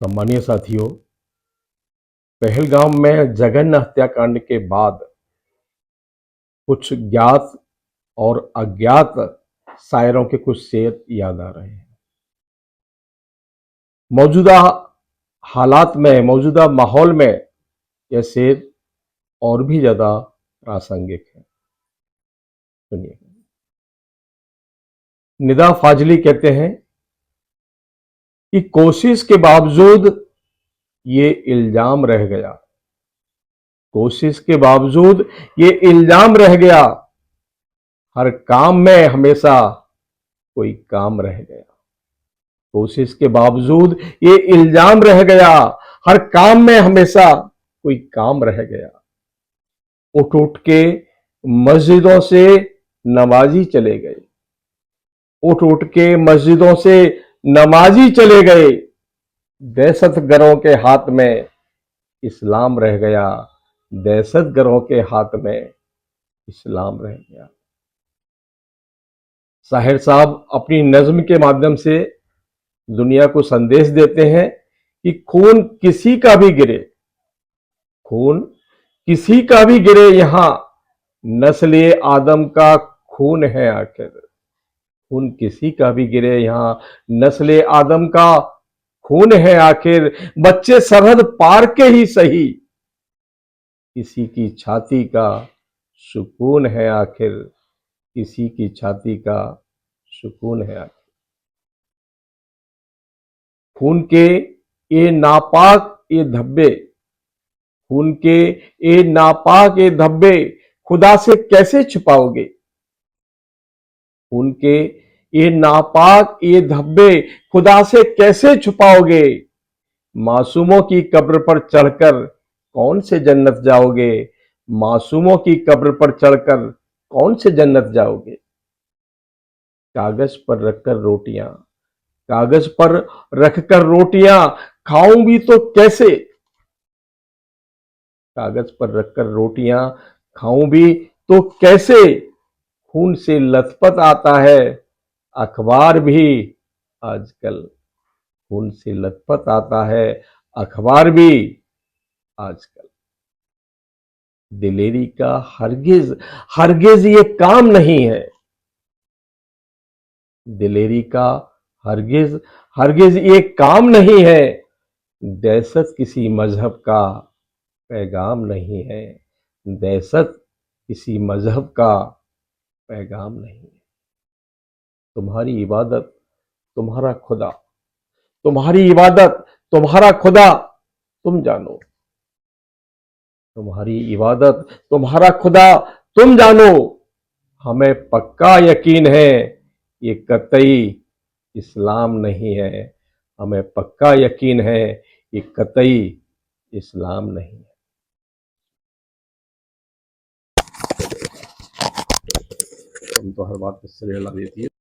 सम्मानीय साथियों, पहलगाम में जघन्य हत्याकांड के बाद कुछ ज्ञात और अज्ञात शायरों के कुछ शेर याद आ रहे हैं। मौजूदा हालात में, मौजूदा माहौल में यह शेर और भी ज्यादा प्रासंगिक है। सुनिए। निदा फाजली कहते हैं कि कोशिश के बावजूद ये इल्जाम रह गया, कोशिश के बावजूद ये इल्जाम रह गया, हर काम में हमेशा कोई काम रह गया। कोशिश के बावजूद ये इल्जाम रह गया, हर काम में हमेशा कोई काम रह गया। उठ उठ के मस्जिदों से नमाजी चले गए, उठ उठ के मस्जिदों से नमाजी चले गए। दहशतगर्दों के हाथ में इस्लाम रह गया, दहशतगर्दों के हाथ में इस्लाम रह गया। शाहिर साहब अपनी नज्म के माध्यम से दुनिया को संदेश देते हैं कि खून किसी का भी गिरे, खून किसी का भी गिरे, यहां नस्ल आदम का खून है आखिर। खून किसी का भी गिरे, यहां नस्ल आदम का खून है आखिर। बच्चे सरहद पार के ही सही, किसी की छाती का सुकून है आखिर, किसी की छाती का सुकून है आखिर। खून के ये नापाक ये धब्बे, खून के ये नापाक ये धब्बे खुदा से कैसे छुपाओगे? खून के ये नापाक ये धब्बे खुदा से कैसे छुपाओगे? मासूमों की कब्र पर चढ़कर कौन से जन्नत जाओगे? मासूमों की कब्र पर चढ़कर कौन से जन्नत जाओगे? कागज पर रखकर रोटियां, कागज पर रखकर रोटियां खाऊं भी तो कैसे? कागज पर रखकर रोटियां खाऊं भी तो कैसे? खून से लथपथ आता है अखबार भी आजकल, खून से लथपथ आता है अखबार भी आजकल। दिलेरी का हरगिज हरगिज ये काम नहीं है, दिलेरी का हरगिज हरगिज ये काम नहीं है। दहशत किसी मजहब का पैगाम नहीं है, दहशत किसी मजहब का पैगाम नहीं है। तुम्हारी इबादत तुम्हारा खुदा, तुम्हारी इबादत तुम्हारा खुदा तुम जानो, तुम्हारी इबादत तुम्हारा खुदा तुम जानो। हमें पक्का यकीन है ये कतई इस्लाम नहीं है, हमें पक्का यकीन है ये कतई इस्लाम नहीं है। तुम तो हर बात पर सिरे लगा देती है।